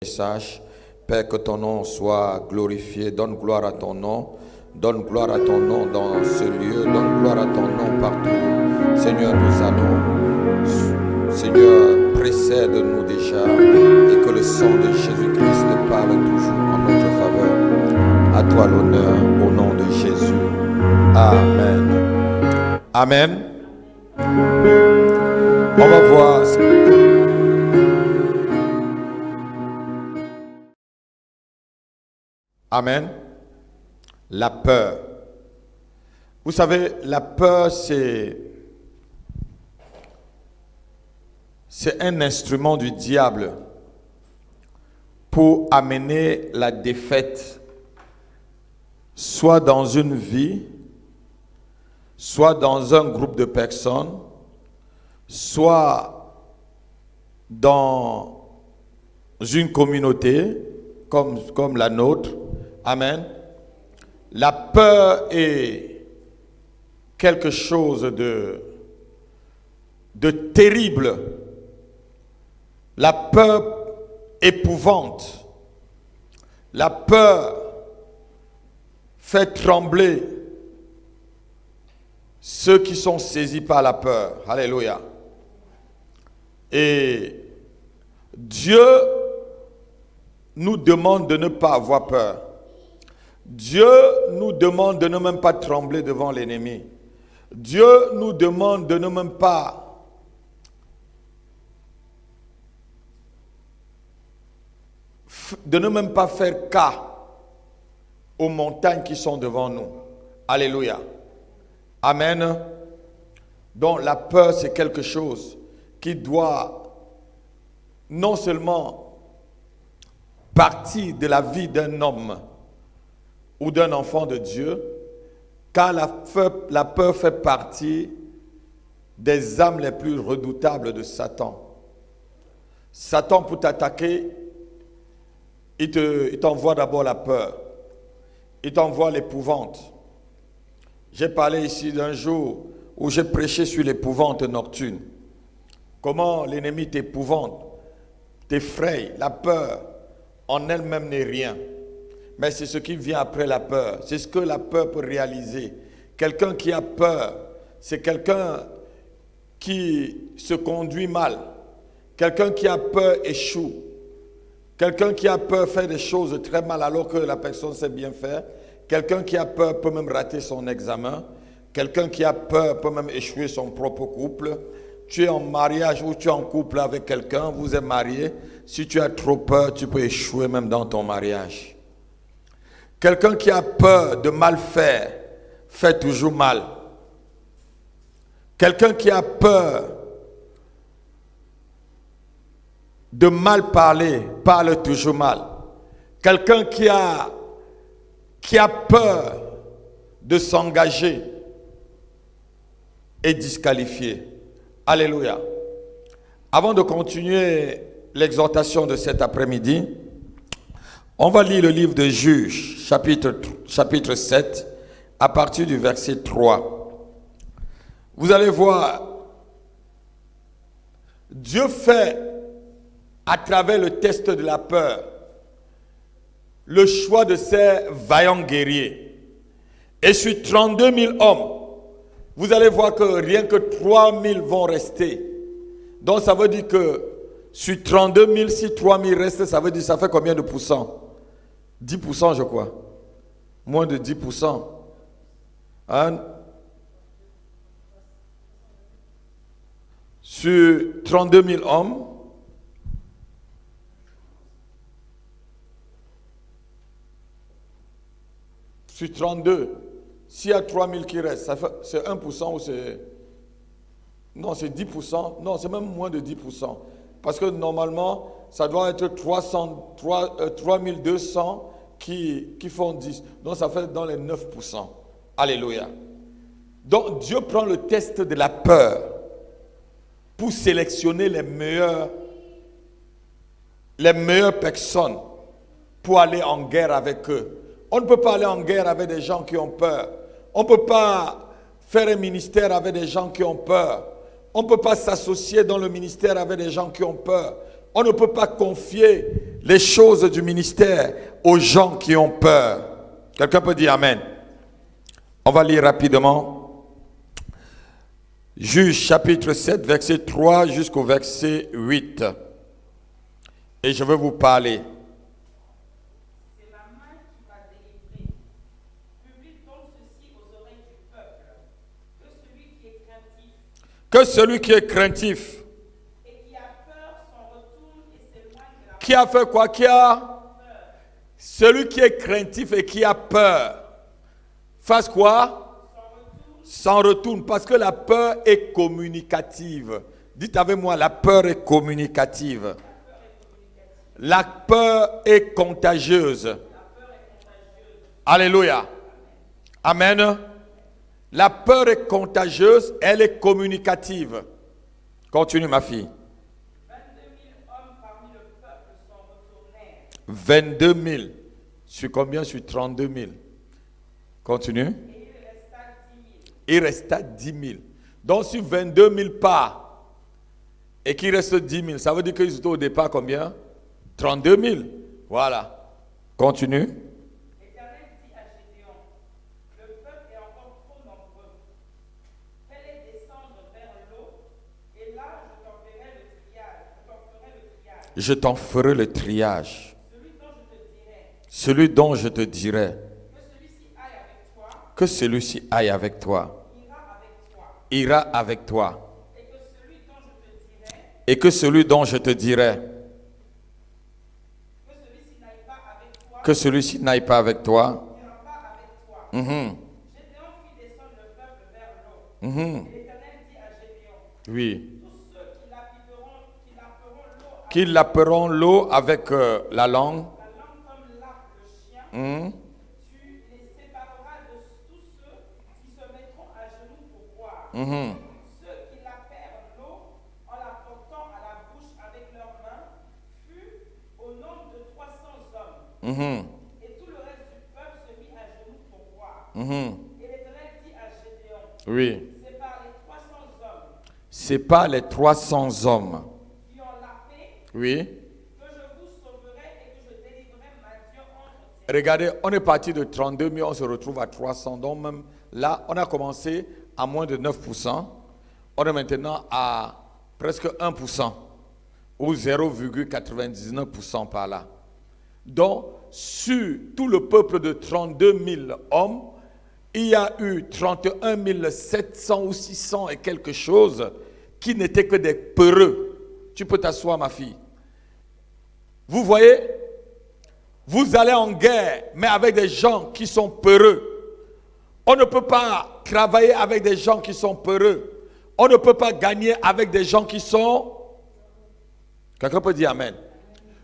Message. Père, que ton nom soit glorifié. Donne gloire à ton nom. Donne gloire à ton nom dans ce lieu. Donne gloire à ton nom partout. Seigneur, nous allons. Seigneur, précède-nous déjà. Et que le sang de Jésus-Christ parle toujours en notre faveur. À toi l'honneur au nom de Jésus. Amen. Amen. On va voir. Amen. La peur. Vous savez, la peur, c'est un instrument du diable pour amener la défaite, soit dans une vie, soit dans un groupe de personnes, soit dans une communauté comme la nôtre. Amen. La peur est quelque chose de terrible. La peur épouvante. La peur fait trembler ceux qui sont saisis par la peur. Alléluia. Et Dieu nous demande de ne pas avoir peur. Dieu nous demande de ne même pas trembler devant l'ennemi. Dieu nous demande de ne même pas faire cas aux montagnes qui sont devant nous. Alléluia. Amen. Donc la peur, c'est quelque chose qui doit non seulement partir de la vie d'un homme ou d'un enfant de Dieu, car la peur fait partie des âmes les plus redoutables de Satan. Satan, pour t'attaquer, il t'envoie d'abord la peur. Il t'envoie l'épouvante. J'ai parlé ici d'un jour où j'ai prêché sur l'épouvante nocturne. Comment l'ennemi t'épouvante, t'effraie. La peur en elle-même n'est rien. Mais c'est ce qui vient après la peur. C'est ce que la peur peut réaliser. Quelqu'un qui a peur, c'est quelqu'un qui se conduit mal. Quelqu'un qui a peur échoue. Quelqu'un qui a peur fait des choses très mal alors que la personne sait bien faire. Quelqu'un qui a peur peut même rater son examen. Quelqu'un qui a peur peut même échouer son propre couple. Tu es en mariage ou tu es en couple avec quelqu'un, vous êtes marié. Si tu as trop peur, tu peux échouer même dans ton mariage. Quelqu'un qui a peur de mal faire, fait toujours mal. Quelqu'un qui a peur de mal parler, parle toujours mal. Quelqu'un qui a peur de s'engager est disqualifié. Alléluia. Avant de continuer l'exhortation de cet après-midi, on va lire le livre de Juges, chapitre 7, à partir du verset 3. Vous allez voir, Dieu fait, à travers le test de la peur, le choix de ces vaillants guerriers. Et sur 32 000 hommes, vous allez voir que rien que 3 000 vont rester. Donc ça veut dire que sur 32 000, si 3 000 restent, ça veut dire ça fait combien de pourcents? 10% je crois. Moins de 10%. Hein? Sur 32 000 hommes, sur 32, s'il y a 3 000 qui restent, c'est 1% ou c'est... Non, c'est 10%. Non, c'est même moins de 10%. Parce que normalement, ça doit être 3200 qui font 10. Donc ça fait dans les 9%. Alléluia. Donc Dieu prend le test de la peur pour sélectionner les meilleures personnes pour aller en guerre avec eux. On ne peut pas aller en guerre avec des gens qui ont peur. On ne peut pas faire un ministère avec des gens qui ont peur. On ne peut pas s'associer dans le ministère avec des gens qui ont peur. On ne peut pas confier les choses du ministère aux gens qui ont peur. Quelqu'un peut dire Amen. On va lire rapidement. Juge chapitre 7, verset 3 jusqu'au verset 8. Et je vais vous parler. C'est ma main qui va délivrer. Publie donc ceci aux oreilles du peuple. Que celui qui est craintif et qui a peur s'en retourne et s'éloigne de la Qui a fait quoi? Qui a? Celui qui est craintif et qui a peur. Fasse quoi? S'en retourne. Parce que la peur est communicative. Dites avec moi, la peur est communicative. La peur est contagieuse. Alléluia. Amen. La peur est contagieuse, elle est communicative. Continue ma fille. 22 000 hommes parmi le peuple s'en retournèrent. 22 000. Sur combien? Sur 32 000. Continue. Et il resta 10 000. Il resta 10 000. Donc sur 22 000 pas, et qu'il reste 10 000, ça veut dire qu'ils étaient au départ combien? 32 000. Voilà. Continue. L'Éternel dit à Gédéon, le peuple est encore trop nombreux. Fais-les descendre vers l'eau, et là je t'en ferai le triage. Je t'en ferai le triage. Celui dont je te dirai. Celui dont je te dirai Que celui-ci aille avec toi. que celui-ci aille avec toi, Ira avec toi. ira avec toi. Et que celui dont je te dirai, que celui-ci n'aille pas avec toi. que celui-ci n'aille pas avec toi. N'ira pas avec toi. Mhm. Gédéon fit descendre le peuple vers l'eau. Mhm. Et l'Éternel dit à Gédéon, Oui. tous ceux Qui laperont l'eau avec la langue. la langue comme lappe le chien, Mhm. tu les sépareras de tous ceux qui se mettront à genoux pour boire. Mhm. Ceux qui lapèrent l'eau en la portant à la bouche avec leurs mains fut au nombre de 300 hommes. Mhm. Et tout le reste du peuple se mit à genoux pour boire. Mhm. Et l'Éternel dit à Gédéon, Oui. c'est par les 300 hommes C'est pas les 300 hommes. qui ont lapé Oui. que je vous sauverai et que je délivrerai ma Dieu entre tes mains. Regardez, on est parti de 32 000, on se retrouve à 300. Donc même là, on a commencé à moins de 9%. On est maintenant à presque 1% ou 0,99% par là. Donc, sur tout le peuple de 32 000 hommes, il y a eu 31 700 ou 600 et quelque chose qui n'étaient que des peureux. Tu peux t'asseoir, ma fille. Vous voyez, vous allez en guerre, mais avec des gens qui sont peureux. On ne peut pas travailler avec des gens qui sont peureux. On ne peut pas gagner avec des gens qui sont... Quelqu'un peut dire Amen.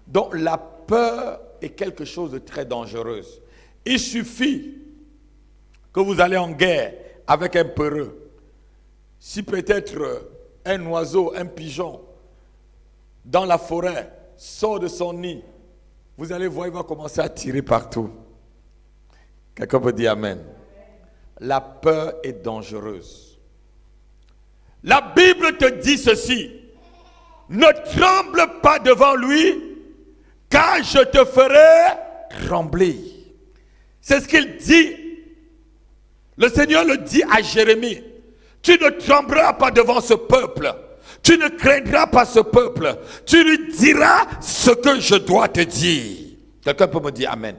Donc la peur est quelque chose de très dangereux. Il suffit que vous allez en guerre avec un peureux. Si peut-être un oiseau, un pigeon, dans la forêt, sort de son nid, vous allez voir, il va commencer à tirer partout. Quelqu'un peut dire Amen. La peur est dangereuse. La Bible te dit ceci. Ne tremble pas devant lui, car je te ferai trembler. C'est ce qu'il dit. Le Seigneur le dit à Jérémie. Tu ne trembleras pas devant ce peuple. Tu ne craindras pas ce peuple. Tu lui diras ce que je dois te dire. Quelqu'un peut me dire Amen.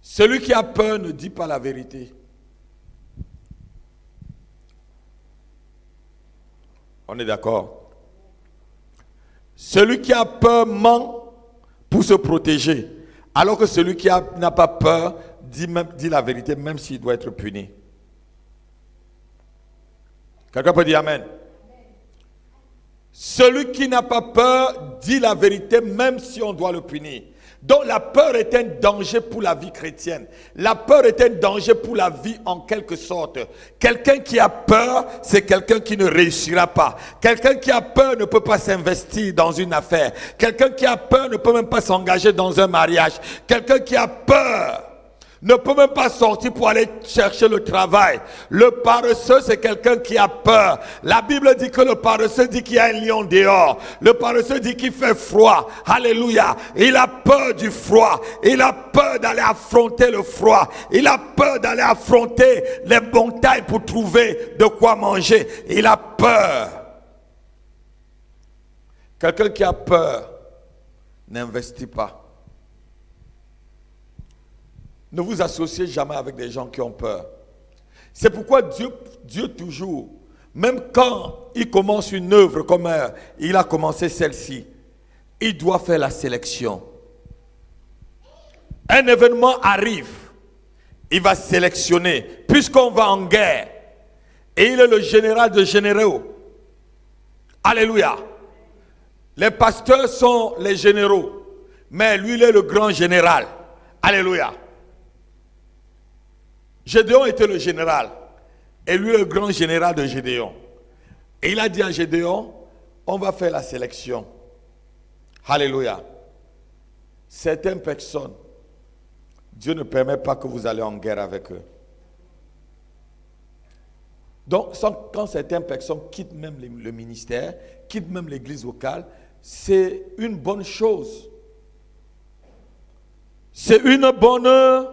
Celui qui a peur ne dit pas la vérité. On est d'accord? Celui qui a peur ment pour se protéger. Alors que celui qui n'a pas peur dit la vérité même s'il doit être puni. Quelqu'un peut dire Amen. Celui qui n'a pas peur dit la vérité même si on doit le punir. Donc la peur est un danger pour la vie chrétienne. La peur est un danger pour la vie en quelque sorte. Quelqu'un qui a peur, c'est quelqu'un qui ne réussira pas. Quelqu'un qui a peur ne peut pas s'investir dans une affaire. Quelqu'un qui a peur ne peut même pas s'engager dans un mariage. Quelqu'un qui a peur ne peut même pas sortir pour aller chercher le travail. Le paresseux, c'est quelqu'un qui a peur. La Bible dit que le paresseux dit qu'il y a un lion dehors. Le paresseux dit qu'il fait froid. Alléluia. Il a peur du froid. Il a peur d'aller affronter le froid. Il a peur d'aller affronter les montagnes pour trouver de quoi manger. Il a peur. Quelqu'un qui a peur n'investit pas. Ne vous associez jamais avec des gens qui ont peur. C'est pourquoi Dieu toujours, même quand il commence une œuvre comme il a commencé celle-ci, il doit faire la sélection. Un événement arrive, il va sélectionner, puisqu'on va en guerre. Et il est le général de généraux. Alléluia. Les pasteurs sont les généraux, mais lui, il est le grand général. Alléluia. Gédéon était le général, et lui le grand général de Gédéon. Et il a dit à Gédéon, on va faire la sélection. Alléluia. Certaines personnes, Dieu ne permet pas que vous allez en guerre avec eux. Donc, quand certaines personnes quittent même le ministère, quittent même l'église locale, c'est une bonne chose. C'est une bonne...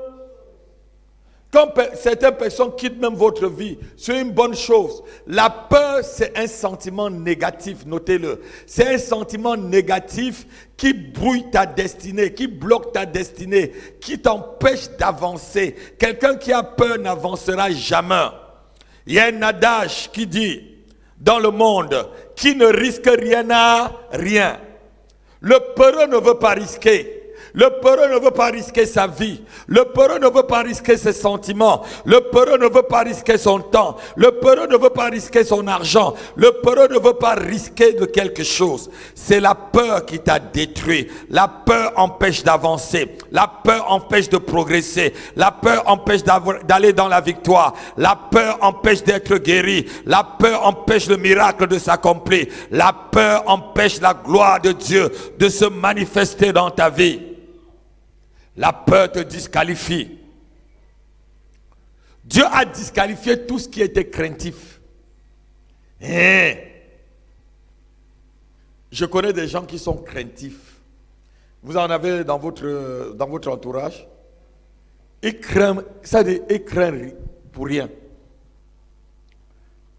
Quand certaines personnes quittent même votre vie, c'est une bonne chose. La peur, c'est un sentiment négatif, notez-le. C'est un sentiment négatif qui brouille ta destinée, qui bloque ta destinée, qui t'empêche d'avancer. Quelqu'un qui a peur n'avancera jamais. Il y a un adage qui dit, dans le monde, qui ne risque rien n'a rien. Le peureux ne veut pas risquer. Le peureux ne veut pas risquer sa vie. Le peureux ne veut pas risquer ses sentiments. Le peureux ne veut pas risquer son temps. Le peureux ne veut pas risquer son argent. Le peureux ne veut pas risquer de quelque chose. C'est la peur qui t'a détruit. La peur empêche d'avancer. La peur empêche de progresser. La peur empêche d'aller dans la victoire. La peur empêche d'être guéri. La peur empêche le miracle de s'accomplir. La peur empêche la gloire de Dieu de se manifester dans ta vie. La peur te disqualifie. Dieu a disqualifié tout ce qui était craintif. Je connais des gens qui sont craintifs. Vous en avez dans votre entourage. Ils craignent, ça dit, ils craignent pour rien.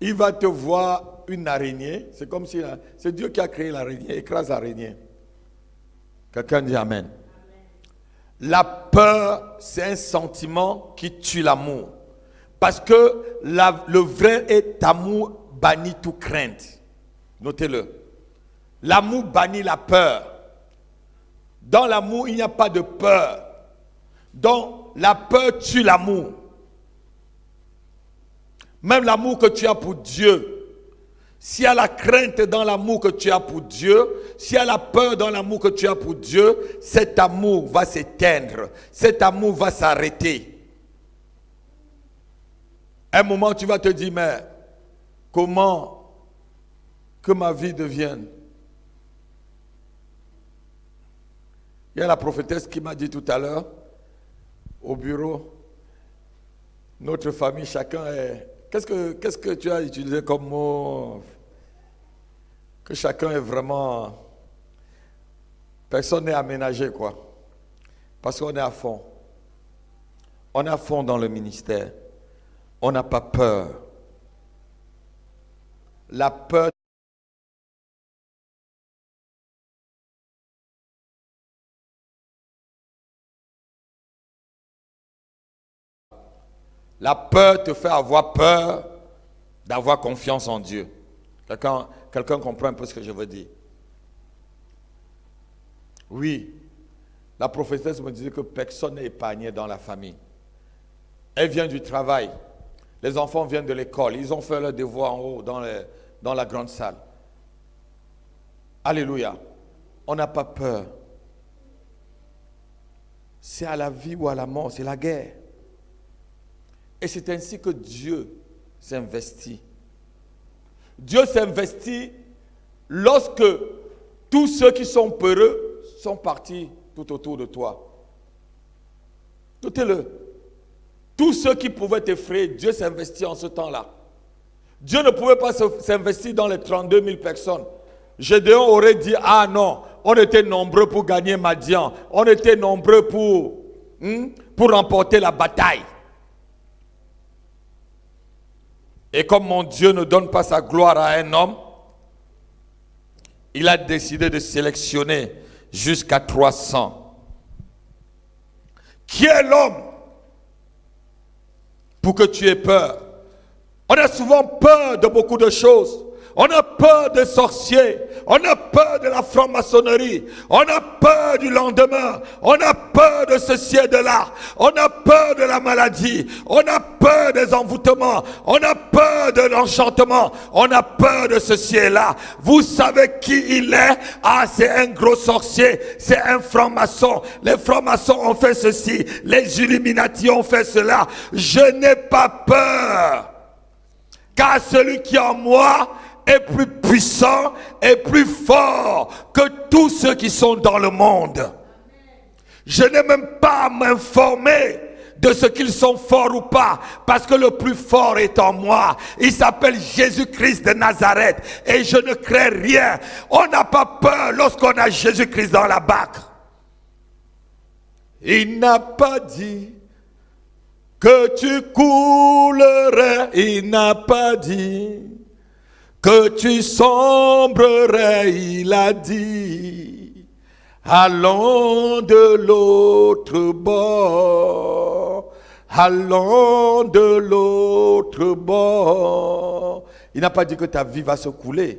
Il va te voir une araignée. C'est comme si c'est Dieu qui a créé l'araignée. Écrase l'araignée. Quelqu'un dit Amen. La peur, c'est un sentiment qui tue l'amour. Parce que le vrai amour bannit toute crainte. Notez-le. L'amour bannit la peur. Dans l'amour, il n'y a pas de peur. Donc, la peur tue l'amour. Même l'amour que tu as pour Dieu. S'il y a la crainte dans l'amour que tu as pour Dieu, s'il y a la peur dans l'amour que tu as pour Dieu, cet amour va s'éteindre, cet amour va s'arrêter. À un moment, tu vas te dire, mais comment que ma vie devienne? Il y a la prophétesse qui m'a dit tout à l'heure, au bureau, notre famille, chacun est... Qu'est-ce que tu as utilisé comme mot? Que chacun est vraiment... Personne n'est aménagé, quoi. Parce qu'on est à fond. On est à fond dans le ministère. On n'a pas peur. La peur... La peur te fait avoir peur d'avoir confiance en Dieu. Quelqu'un comprend un peu ce que je veux dire? Oui, la prophétesse me disait que personne n'est épargné dans la famille. Elle vient du travail. Les enfants viennent de l'école. Ils ont fait leur devoir en haut dans la grande salle. Alléluia. On n'a pas peur. C'est à la vie ou à la mort, c'est la guerre. Et c'est ainsi que Dieu s'investit. Dieu s'investit lorsque tous ceux qui sont peureux sont partis tout autour de toi. Notez-le. Tous ceux qui pouvaient t'effrayer, Dieu s'investit en ce temps-là. Dieu ne pouvait pas s'investir dans les 32 000 personnes. Gédéon aurait dit, ah non, on était nombreux pour gagner Madian. On était nombreux pour remporter la bataille. Et comme mon Dieu ne donne pas sa gloire à un homme, il a décidé de sélectionner jusqu'à 300. Qui est l'homme pour que tu aies peur? On a souvent peur de beaucoup de choses. On a peur des sorciers. On a peur de la franc-maçonnerie. On a peur du lendemain. On a peur de ceci et de là. On a peur de la maladie. On a peur des envoûtements. On a peur de l'enchantement. On a peur de ceci et là. Vous savez qui il est? Ah, c'est un gros sorcier. C'est un franc-maçon. Les francs-maçons ont fait ceci. Les Illuminati ont fait cela. Je n'ai pas peur. Car celui qui est en moi est plus puissant et plus fort que tous ceux qui sont dans le monde. Je n'ai même pas à m'informer de ce qu'ils sont forts ou pas, parce que le plus fort est en moi. Il s'appelle Jésus-Christ de Nazareth et je ne crains rien. On n'a pas peur lorsqu'on a Jésus-Christ dans la barque. Il n'a pas dit que tu coulerais, il n'a pas dit que tu sombrerais, il a dit, allons de l'autre bord, allons de l'autre bord. Il n'a pas dit que ta vie va se couler.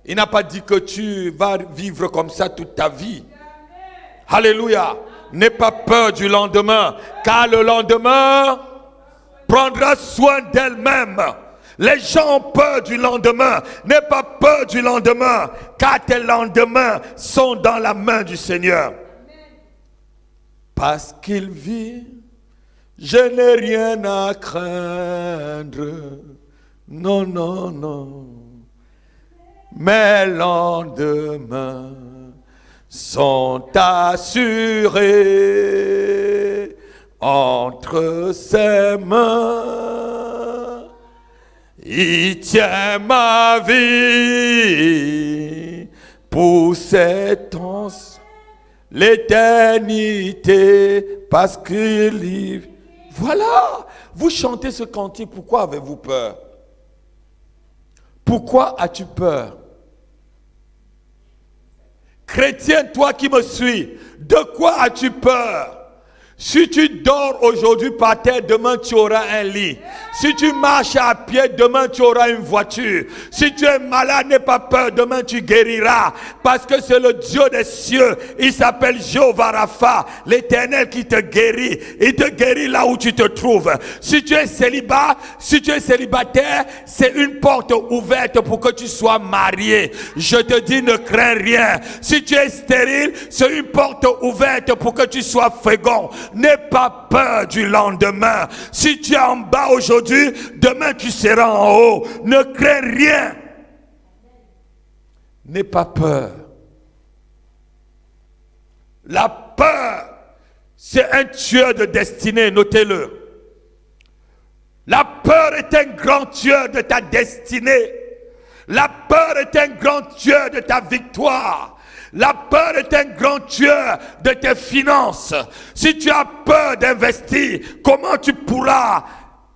Il n'a pas dit que tu vas vivre comme ça toute ta vie. Alléluia. N'aie pas peur du lendemain, car le lendemain prendra soin d'elle-même. Les gens ont peur du lendemain. N'aie pas peur du lendemain, car tes lendemains sont dans la main du Seigneur. Parce qu'il vit, je n'ai rien à craindre. Non, non, non. Mes lendemains sont assurés entre ses mains. Il tient ma vie pour cet temps, l'éternité, parce qu'il y... Voilà, vous chantez ce cantique, pourquoi avez-vous peur? Pourquoi as-tu peur? Chrétien, toi qui me suis, de quoi as-tu peur? Si tu dors aujourd'hui par terre, demain tu auras un lit. Si tu marches à pied, demain tu auras une voiture. Si tu es malade, n'aie pas peur, demain tu guériras. Parce que c'est le Dieu des cieux. Il s'appelle Jéhovah Rapha, l'Éternel qui te guérit. Il te guérit là où tu te trouves. Si tu es célibataire, c'est une porte ouverte pour que tu sois marié. Je te dis, ne crains rien. Si tu es stérile, c'est une porte ouverte pour que tu sois fécond. N'aie pas peur du lendemain. Si tu es en bas aujourd'hui, demain tu seras en haut. Ne crains rien. N'aie pas peur. La peur, c'est un tueur de destinée, notez-le. La peur est un grand tueur de ta destinée. La peur est un grand tueur de ta victoire. La peur est un grand tueur de tes finances. Si tu as peur d'investir, comment tu pourras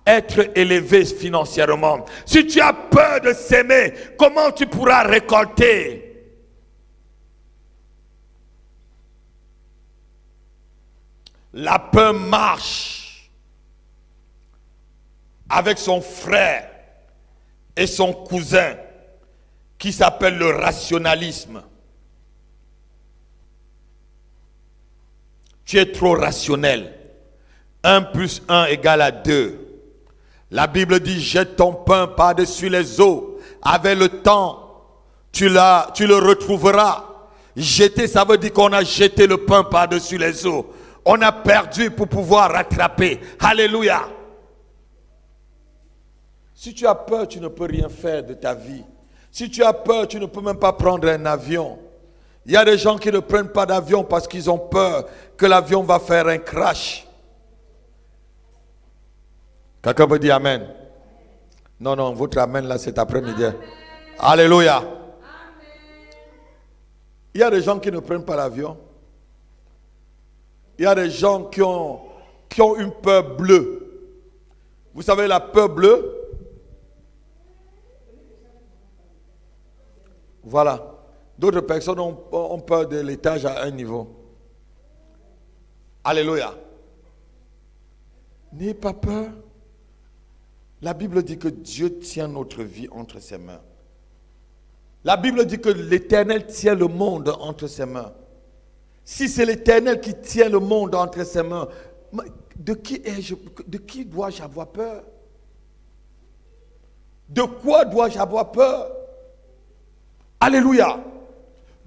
être élevé financièrement? Si tu as peur de s'aimer, comment tu pourras récolter? La peur marche avec son frère et son cousin qui s'appelle le rationalisme. Tu es trop rationnel. 1 plus 1 égale 2. La Bible dit, jette ton pain par-dessus les eaux. Avec le temps, tu le retrouveras. Jeter, ça veut dire qu'on a jeté le pain par-dessus les eaux. On a perdu pour pouvoir rattraper. Alléluia. Si tu as peur, tu ne peux rien faire de ta vie. Si tu as peur, tu ne peux même pas prendre un avion. Il y a des gens qui ne prennent pas d'avion parce qu'ils ont peur que l'avion va faire un crash. Quelqu'un peut dire Amen. Non, non, votre Amen là cet après-midi. Alléluia. Il y a des gens qui ne prennent pas l'avion. Il y a des gens qui ont une peur bleue. Vous savez la peur bleue? Voilà. D'autres personnes ont peur de l'étage à un niveau. Alléluia. N'ayez pas peur. La Bible dit que Dieu tient notre vie entre ses mains. La Bible dit que l'Éternel tient le monde entre ses mains. Si c'est l'Éternel qui tient le monde entre ses mains, de qui dois-je avoir peur? De quoi dois-je avoir peur? Alléluia.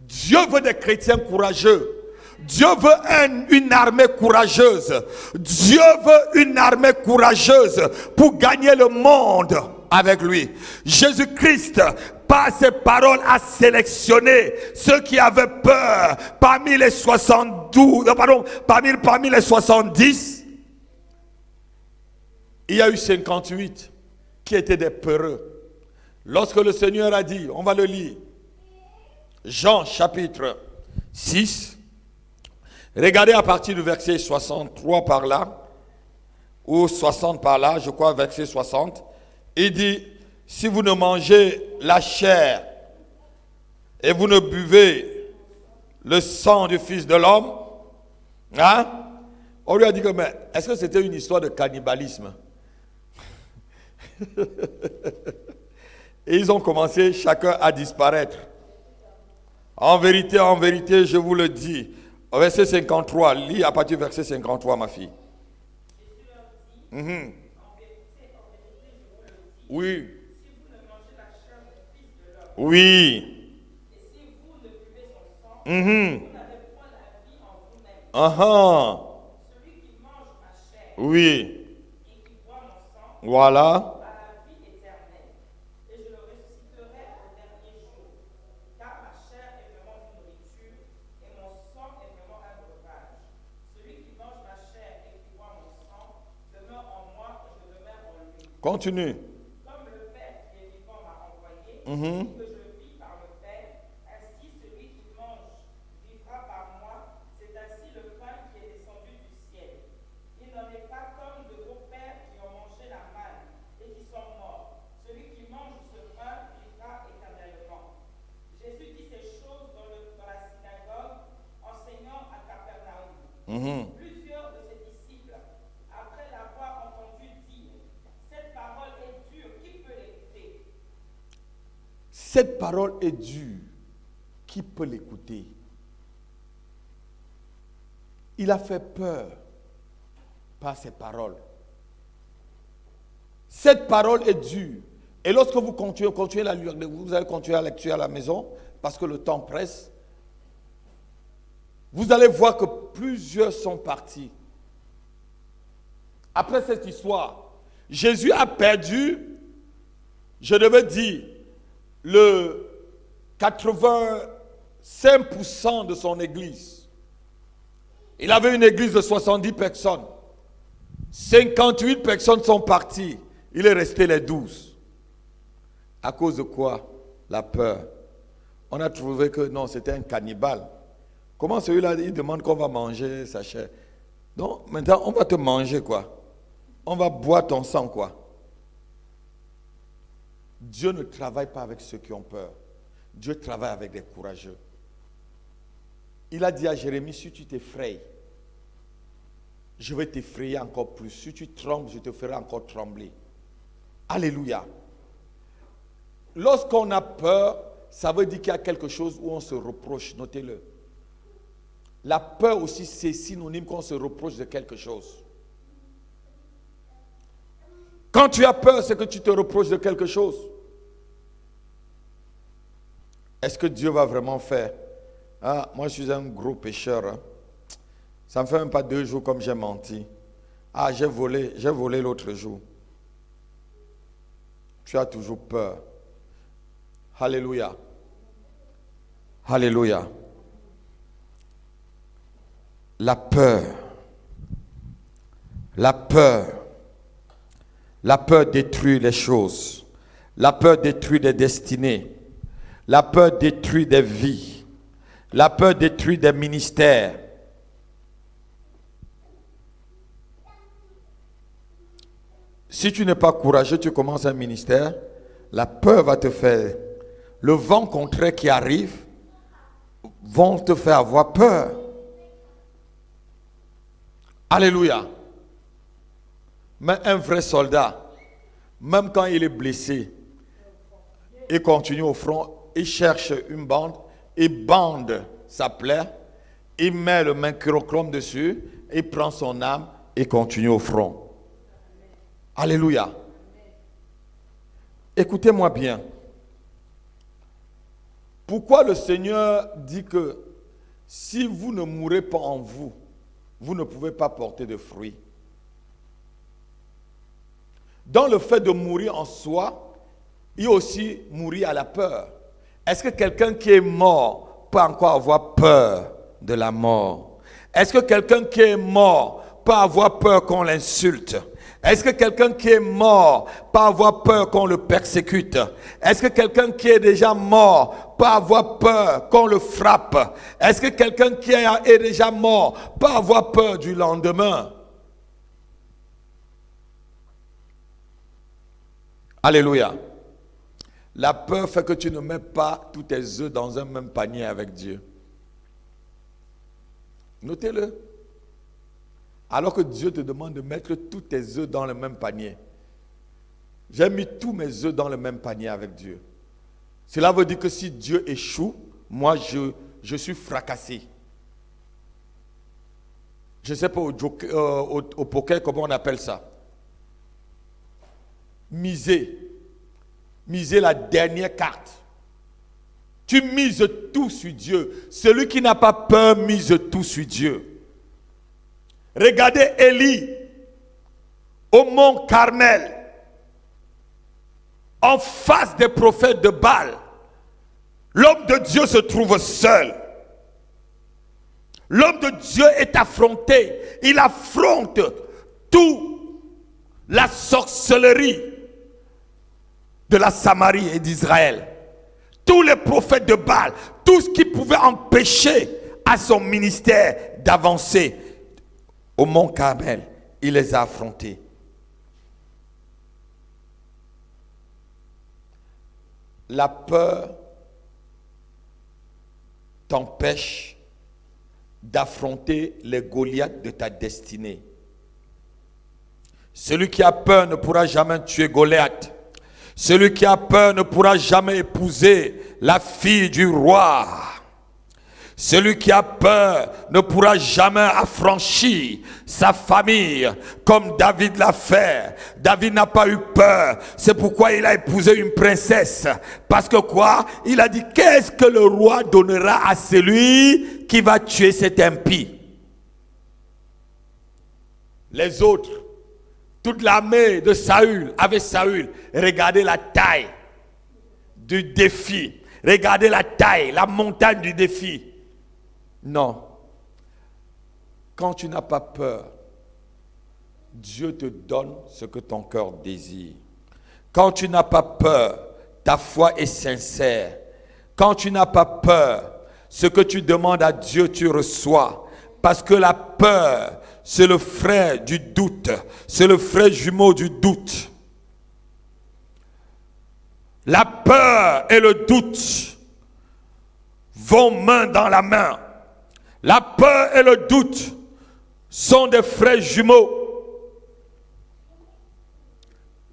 Dieu veut des chrétiens courageux. Dieu veut une armée courageuse. Dieu veut une armée courageuse pour gagner le monde avec lui. Jésus-Christ, par ses paroles, a sélectionné ceux qui avaient peur parmi les 72, parmi les 70. Il y a eu 58 qui étaient des peureux. Lorsque le Seigneur a dit, on va le lire, Jean chapitre 6, regardez à partir du verset 63 par là, ou 60 par là, je crois verset 60, il dit, si vous ne mangez la chair et vous ne buvez le sang du Fils de l'homme, hein? On lui a dit que, mais est-ce que c'était une histoire de cannibalisme? Et ils ont commencé chacun à disparaître. En vérité, je vous le dis. Verset 53, lis à partir du verset 53, ma fille. Oui. Oui. Oui. Voilà. Continue. Comme le Père qui est vivant m'a envoyé, que je vis par le Père, ainsi celui qui mange vivra par moi. C'est ainsi le pain qui est descendu du ciel. Il n'en est pas comme de vos pères qui ont mangé la manne et qui sont morts. Celui qui mange ce pain vivra éternellement. Jésus dit ces choses dans la synagogue, enseignant à Capernaum. Plusieurs de ses disciples, après l'avoir entendu dire, cette parole est dure, qui peut l'écouter? Cette parole est dure, qui peut l'écouter? Il a fait peur par ses paroles. Cette parole est dure. Et lorsque vous continuez vous allez continuer la lecture à la maison, parce que le temps presse, vous allez voir que plusieurs sont partis. Après cette histoire, Jésus a perdu, je devais dire, le 85% de son église. Il avait une église de 70 personnes. 58 personnes sont parties. Il est resté les 12. À cause de quoi? La peur. On a trouvé que non, c'était un cannibale. Comment celui-là, il demande qu'on va manger sa chair? Donc, maintenant, on va te manger quoi? On va boire ton sang quoi? Dieu ne travaille pas avec ceux qui ont peur. Dieu travaille avec des courageux. Il a dit à Jérémie, si tu t'effrayes, je vais t'effrayer encore plus. Si tu trembles, je te ferai encore trembler. Alléluia. Lorsqu'on a peur, ça veut dire qu'il y a quelque chose où on se reproche. Notez-le. La peur aussi, c'est synonyme qu'on se reproche de quelque chose. Quand tu as peur, c'est que tu te reproches de quelque chose. Est-ce que Dieu va vraiment faire? Ah, moi, je suis un gros pécheur. Hein. Ça ne me fait même pas 2 jours comme j'ai menti. Ah, j'ai volé l'autre jour. Tu as toujours peur. Alléluia. Alléluia. La peur. La peur. La peur détruit les choses. La peur détruit des destinées. La peur détruit des vies. La peur détruit des ministères. Si tu n'es pas courageux, tu commences un ministère, la peur va te faire. Le vent contraire qui arrive vont te faire avoir peur. Alléluia. Mais un vrai soldat, même quand il est blessé, il continue au front, il cherche une bande, il bande sa plaie, il met le mercurochrome dessus, il prend son âme et continue au front. Alléluia. Écoutez-moi bien. Pourquoi le Seigneur dit que si vous ne mourrez pas en vous, vous ne pouvez pas porter de fruits? Dans le fait de mourir en soi, il y a aussi mourir à la peur. Est-ce que quelqu'un qui est mort peut encore avoir peur de la mort? Est-ce que quelqu'un qui est mort peut avoir peur qu'on l'insulte? Est-ce que quelqu'un qui est mort peut avoir peur qu'on le persécute? Est-ce que quelqu'un qui est déjà mort peut avoir peur qu'on le frappe? Est-ce que quelqu'un qui est déjà mort peut avoir peur du lendemain? Alléluia. La peur fait que tu ne mets pas tous tes œufs dans un même panier avec Dieu. Notez-le. Alors que Dieu te demande de mettre tous tes œufs dans le même panier. J'ai mis tous mes œufs dans le même panier avec Dieu. Cela veut dire que si Dieu échoue, moi je suis fracassé. Je ne sais pas au poker comment on appelle ça. Miser la dernière carte. Tu mises tout sur Dieu. Celui qui n'a pas peur mise tout sur Dieu. Regardez Élie au mont Carmel, en face des prophètes de Baal. L'homme de Dieu se trouve seul. L'homme de Dieu est affronté. Il affronte toute la sorcellerie de la Samarie et d'Israël. Tous les prophètes de Baal, tout ce qui pouvait empêcher à son ministère d'avancer. Au mont Carmel, il les a affrontés. La peur t'empêche d'affronter les Goliaths de ta destinée. Celui qui a peur ne pourra jamais tuer Goliath. Celui qui a peur ne pourra jamais épouser la fille du roi. Celui qui a peur ne pourra jamais affranchir sa famille comme David l'a fait. David n'a pas eu peur. C'est pourquoi il a épousé une princesse. Parce que quoi? Il a dit, qu'est-ce que le roi donnera à celui qui va tuer cet impie? Les autres, toute l'armée de Saül, avec Saül, regardez la taille du défi. Regardez la taille, la montagne du défi. Non. Quand tu n'as pas peur, Dieu te donne ce que ton cœur désire. Quand tu n'as pas peur, ta foi est sincère. Quand tu n'as pas peur, ce que tu demandes à Dieu, tu reçois. Parce que la peur, c'est le frère du doute. C'est le frère jumeau du doute. La peur et le doute vont main dans la main. La peur et le doute sont des frères jumeaux.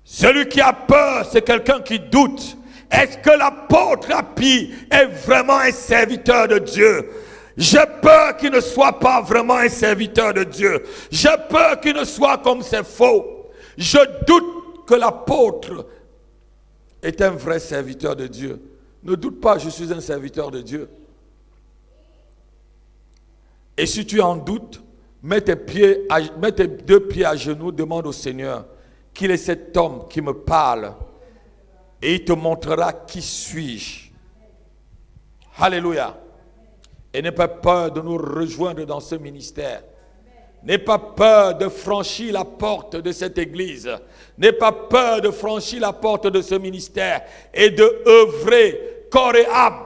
Celui qui a peur, c'est quelqu'un qui doute. Est-ce que l'apôtre Apis est vraiment un serviteur de Dieu? J'ai peur qu'il ne soit pas vraiment un serviteur de Dieu. J'ai peur qu'il ne soit comme c'est faux. Je doute que l'apôtre est un vrai serviteur de Dieu. Ne doute pas, je suis un serviteur de Dieu. Et si tu en doutes, mets tes deux pieds à genoux, demande au Seigneur qu'il est cet homme qui me parle et il te montrera qui suis-je. Alléluia. Et n'aie pas peur de nous rejoindre dans ce ministère. N'aie pas peur de franchir la porte de cette église. N'aie pas peur de franchir la porte de ce ministère et de œuvrer corps et âme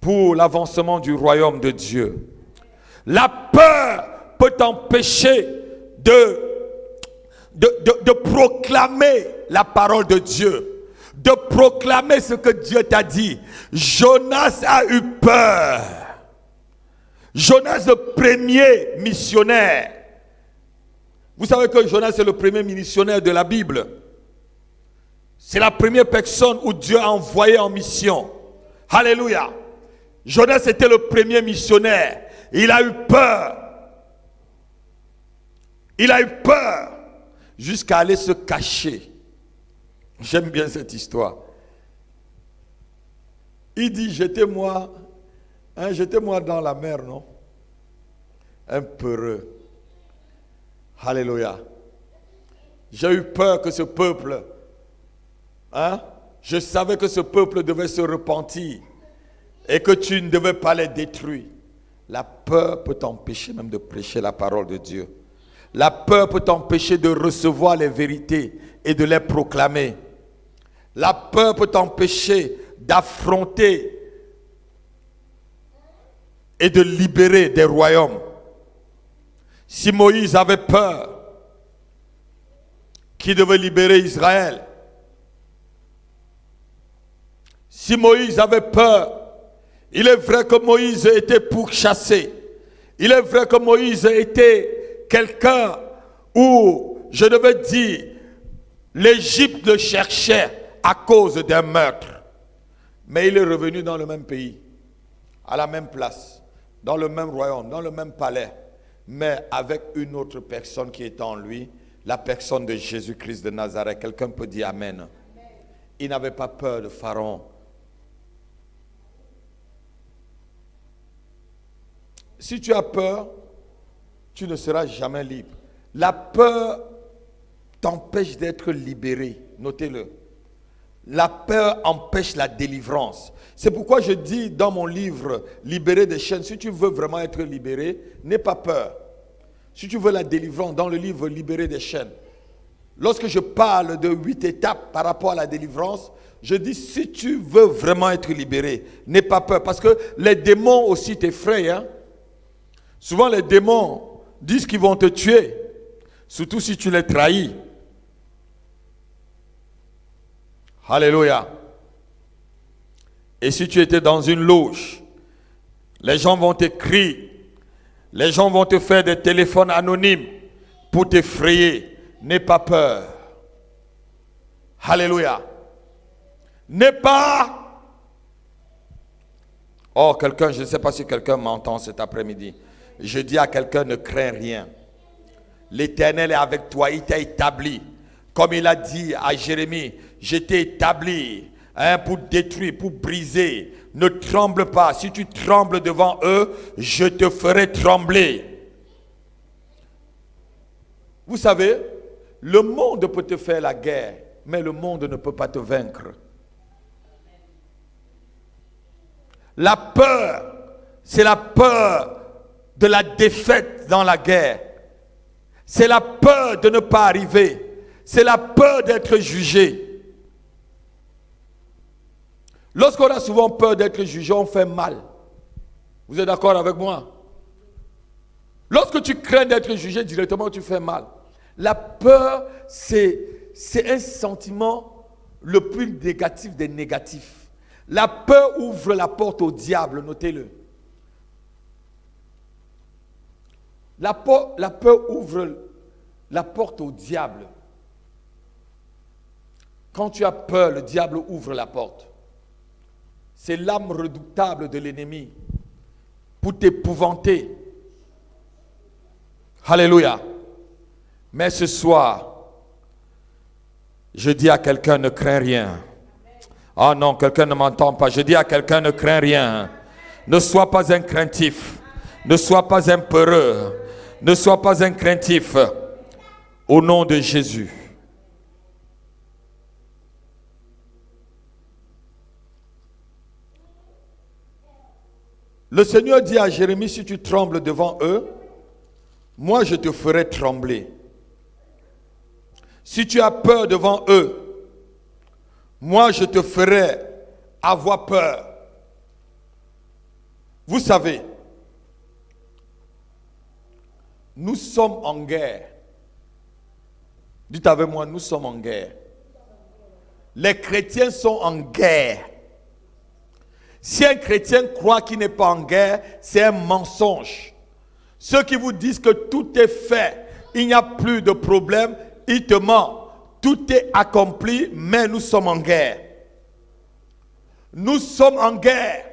pour l'avancement du royaume de Dieu. La peur peut t'empêcher de proclamer la parole de Dieu, de proclamer ce que Dieu t'a dit. Jonas a eu peur. Jonas, le premier missionnaire. Vous savez que Jonas est le premier missionnaire de la Bible. C'est la première personne où Dieu a envoyé en mission. Alléluia. Jonas était le premier missionnaire. Il a eu peur. Il a eu peur jusqu'à aller se cacher. J'aime bien cette histoire. Il dit, jetez-moi dans la mer, non? Un peureux. Alléluia. J'ai eu peur que ce peuple, je savais que ce peuple devait se repentir et que tu ne devais pas les détruire. La peur peut t'empêcher même de prêcher la parole de Dieu. La peur peut t'empêcher de recevoir les vérités et de les proclamer. La peur peut t'empêcher d'affronter et de libérer des royaumes. Si Moïse avait peur qu'il devait libérer Israël, si Moïse avait peur, il est vrai que Moïse était pourchassé. Il est vrai que Moïse était quelqu'un où, je devais dire, l'Égypte le cherchait à cause d'un meurtre. Mais il est revenu dans le même pays, à la même place, dans le même royaume, dans le même palais, mais avec une autre personne qui est en lui, la personne de Jésus-Christ de Nazareth. Quelqu'un peut dire Amen. Amen. Il n'avait pas peur de Pharaon. Si tu as peur, tu ne seras jamais libre. La peur t'empêche d'être libéré. Notez-le. La peur empêche la délivrance. C'est pourquoi je dis dans mon livre « Libérer des chaînes », si tu veux vraiment être libéré, n'aie pas peur. Si tu veux la délivrance, dans le livre « Libérer des chaînes », lorsque je parle de 8 étapes par rapport à la délivrance, je dis si tu veux vraiment être libéré, n'aie pas peur. Parce que les démons aussi t'effrayent. Souvent les démons disent qu'ils vont te tuer, surtout si tu les trahis. Alléluia. Et si tu étais dans une loge, les gens vont t'écrire, les gens vont te faire des téléphones anonymes pour t'effrayer. N'aie pas peur. Alléluia. N'aie pas. Oh, quelqu'un, je ne sais pas si quelqu'un m'entend cet après-midi. Je dis à quelqu'un, ne crains rien. L'Éternel est avec toi, il t'a établi. Comme il a dit à Jérémie, je t'ai établi pour détruire, pour briser. Ne tremble pas. Si tu trembles devant eux, je te ferai trembler. Vous savez, le monde peut te faire la guerre, mais le monde ne peut pas te vaincre. La peur, c'est la peur de la défaite dans la guerre. C'est la peur de ne pas arriver. C'est la peur d'être jugé. Lorsqu'on a souvent peur d'être jugé, on fait mal. Vous êtes d'accord avec moi? Lorsque tu crains d'être jugé, directement tu fais mal. La peur, c'est un sentiment le plus négatif des négatifs. La peur ouvre la porte au diable, notez-le. La peur ouvre la porte au diable. Quand tu as peur, le diable ouvre la porte. C'est l'âme redoutable de l'ennemi pour t'épouvanter. Alléluia. Mais ce soir, je dis à quelqu'un, ne crains rien. Ah non, quelqu'un ne m'entend pas. Je dis à quelqu'un, ne crains rien. Ne sois pas un craintif. Ne sois pas un peureux. Ne sois pas un craintif. Au nom de Jésus. Le Seigneur dit à Jérémie, si tu trembles devant eux, moi je te ferai trembler. Si tu as peur devant eux, moi je te ferai avoir peur. Vous savez, nous sommes en guerre. Dites avec moi, nous sommes en guerre. Les chrétiens sont en guerre. Si un chrétien croit qu'il n'est pas en guerre, c'est un mensonge. Ceux qui vous disent que tout est fait, il n'y a plus de problème, ils te mentent. Tout est accompli, mais nous sommes en guerre. Nous sommes en guerre.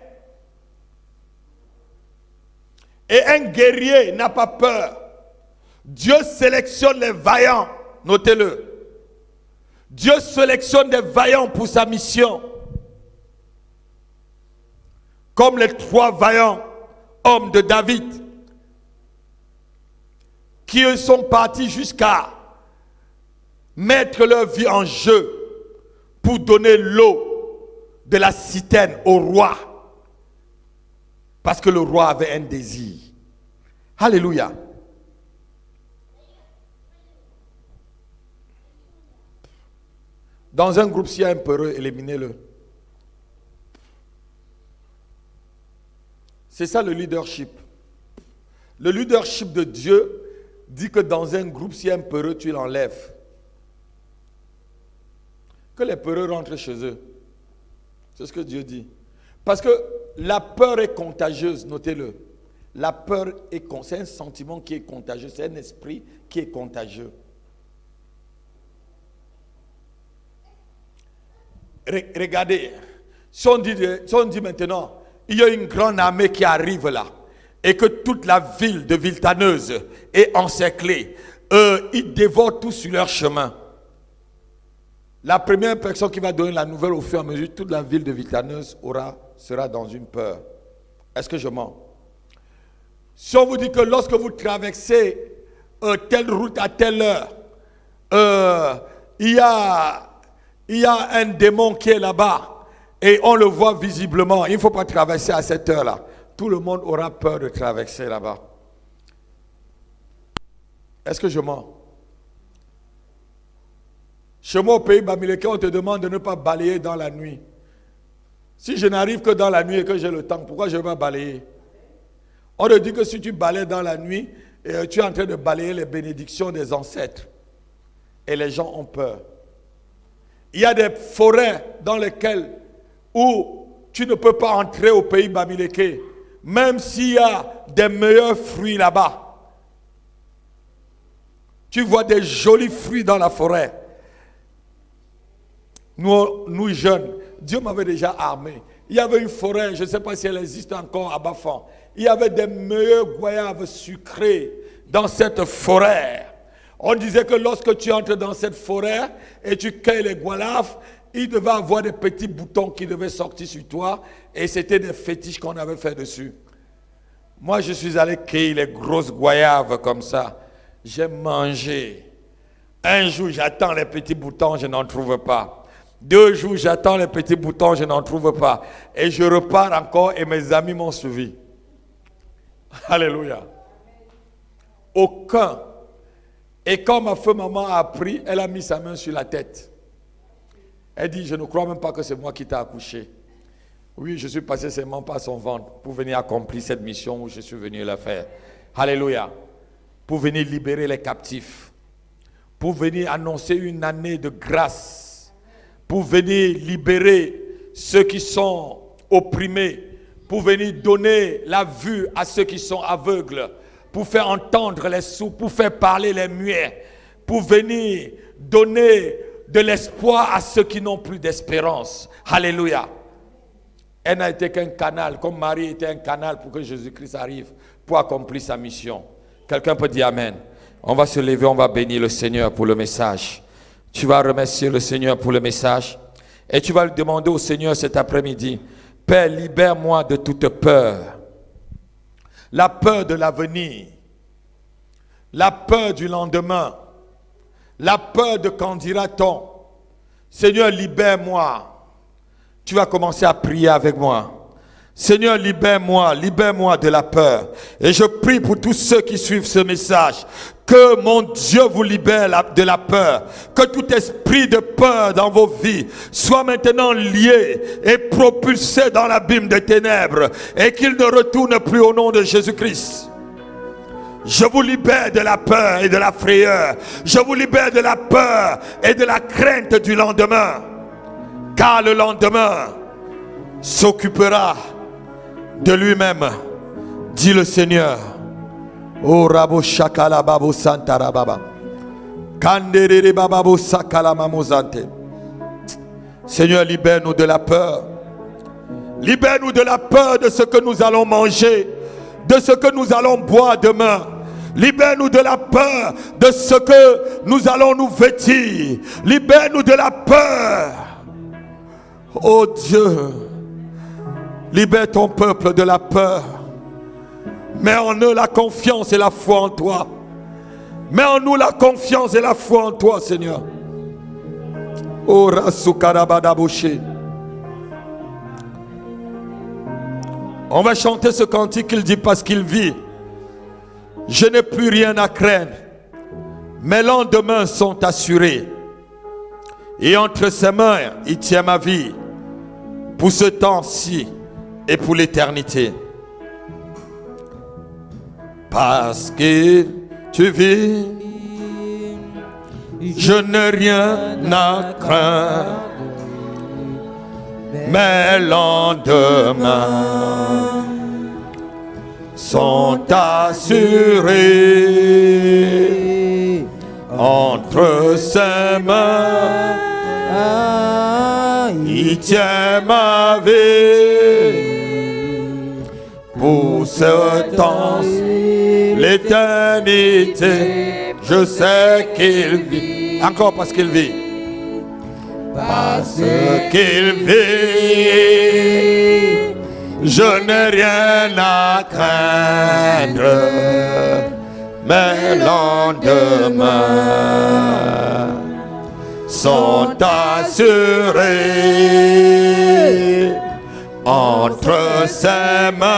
Et un guerrier n'a pas peur. Dieu sélectionne les vaillants, notez-le. Dieu sélectionne des vaillants pour sa mission. Comme les 3 vaillants hommes de David, qui sont partis jusqu'à mettre leur vie en jeu pour donner l'eau de la citerne au roi. Parce que le roi avait un désir. Alléluia. Dans un groupe, s'il y a un peureux, éliminez-le. C'est ça le leadership. Le leadership de Dieu dit que dans un groupe, s'il y a un peureux, tu l'enlèves. Que les peureux rentrent chez eux. C'est ce que Dieu dit. Parce que la peur est contagieuse, notez-le. La peur c'est un sentiment qui est contagieux, c'est un esprit qui est contagieux. Regardez, si on dit maintenant, il y a une grande armée qui arrive là, et que toute la ville de Villetaneuse est encerclée, ils dévorent tout sur leur chemin. La première personne qui va donner la nouvelle au fur et à mesure, toute la ville de Villetaneuse sera dans une peur. Est-ce que je mens? Si on vous dit que lorsque vous traversez telle route à telle heure, il y a un démon qui est là-bas et on le voit visiblement, il ne faut pas traverser à cette heure-là. Tout le monde aura peur de traverser là-bas. Est-ce que je mens? Chez moi au pays Bamileke, on te demande de ne pas balayer dans la nuit. Si je n'arrive que dans la nuit et que j'ai le temps, pourquoi je ne vais pas balayer? On te dit que si tu balayes dans la nuit, tu es en train de balayer les bénédictions des ancêtres. Et les gens ont peur. Il y a des forêts dans lesquelles où tu ne peux pas entrer au pays Bamileke, même s'il y a des meilleurs fruits là-bas. Tu vois des jolis fruits dans la forêt. Nous jeunes, Dieu m'avait déjà armé. Il y avait une forêt, je ne sais pas si elle existe encore à Bafan. Il y avait des meilleurs goyaves sucrés dans cette forêt. On disait que lorsque tu entres dans cette forêt et tu cueilles les goyaves, il devait avoir des petits boutons qui devaient sortir sur toi et c'était des fétiches qu'on avait fait dessus. Moi, je suis allé cueillir les grosses goyaves comme ça. J'ai mangé. Un jour, j'attends les petits boutons, je n'en trouve pas. 2 jours, j'attends les petits boutons, je n'en trouve pas. Et je repars encore et mes amis m'ont suivi. Alléluia. Aucun. Et quand ma feu maman a appris, elle a mis sa main sur la tête. Elle dit, je ne crois même pas que c'est moi qui t'ai accouché. Oui, je suis passé seulement par son ventre pour venir accomplir cette mission où je suis venu la faire. Alléluia. Pour venir libérer les captifs. Pour venir annoncer une année de grâce. Pour venir libérer ceux qui sont opprimés. Pour venir donner la vue à ceux qui sont aveugles. Pour faire entendre les sourds. Pour faire parler les muets. Pour venir donner de l'espoir à ceux qui n'ont plus d'espérance. Alléluia. Elle n'a été qu'un canal, comme Marie était un canal pour que Jésus-Christ arrive, pour accomplir sa mission. Quelqu'un peut dire Amen. On va se lever, on va bénir le Seigneur pour le message. Tu vas remercier le Seigneur pour le message. Et tu vas lui demander au Seigneur cet après-midi, Père, libère-moi de toute peur. La peur de l'avenir. La peur du lendemain. La peur de quand dira-t-on. Seigneur, libère-moi. Tu vas commencer à prier avec moi. Seigneur, libère-moi de la peur. Et je prie pour tous ceux qui suivent ce message, que mon Dieu vous libère de la peur. Que tout esprit de peur dans vos vies soit maintenant lié et propulsé dans l'abîme des ténèbres et qu'il ne retourne plus au nom de Jésus-Christ. Je vous libère de la peur et de la frayeur. Je vous libère de la peur et de la crainte du lendemain. Car le lendemain s'occupera de lui-même, dit le Seigneur. Oh rabo shakala babo santa rababa. Kandere bababo sakala mamozante. Seigneur, libère-nous de la peur. Libère-nous de la peur de ce que nous allons manger, de ce que nous allons boire demain. Libère-nous de la peur de ce que nous allons nous vêtir. Libère-nous de la peur. Oh Dieu, libère ton peuple de la peur. Mets en eux la confiance et la foi en toi. Mets en nous la confiance et la foi en toi, Seigneur. Oh Rasukarabadabouché. On va chanter ce cantique qu'il dit parce qu'il vit. Je n'ai plus rien à craindre. Mes lendemains sont assurés. Et entre ses mains, il tient ma vie. Pour ce temps-ci et pour l'éternité. Parce que tu vis, je n'ai rien à craindre. Mes lendemains sont assurés entre ses mains. Il tient ma vie pour ce temps, l'éternité. Je sais qu'il vit. Encore parce qu'il vit. Parce qu'il vit, je n'ai rien à craindre. Mes lendemains sont assurés entre ses mains.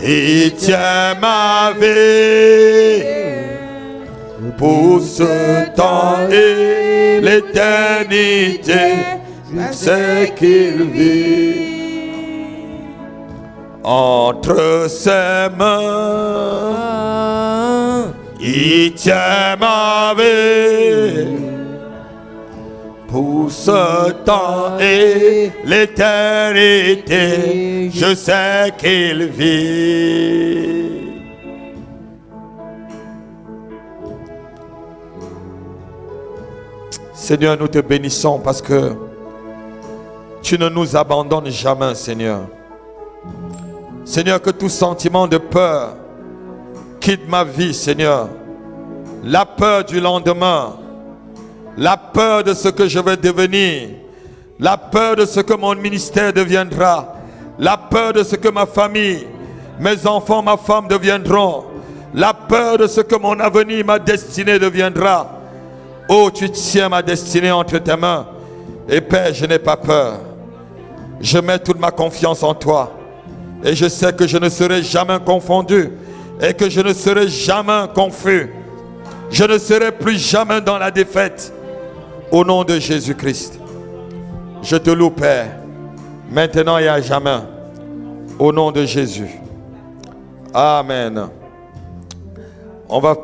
Il tient ma vie pour ce temps et l'éternité. Je sais qu'il vit entre ses mains. Il tient ma vie pour ce temps et l'éternité. Je sais qu'il vit. Seigneur, nous te bénissons parce que tu ne nous abandonnes jamais, Seigneur. Seigneur, que tout sentiment de peur quitte ma vie, Seigneur. La peur du lendemain, la peur de ce que je vais devenir, la peur de ce que mon ministère deviendra, la peur de ce que ma famille, mes enfants, ma femme deviendront, la peur de ce que mon avenir, ma destinée deviendra. Oh, tu tiens ma destinée entre tes mains. Et Père, je n'ai pas peur. Je mets toute ma confiance en toi. Et je sais que je ne serai jamais confondu. Et que je ne serai jamais confus. Je ne serai plus jamais dans la défaite. Au nom de Jésus-Christ. Je te loue, Père. Maintenant et à jamais. Au nom de Jésus. Amen. On va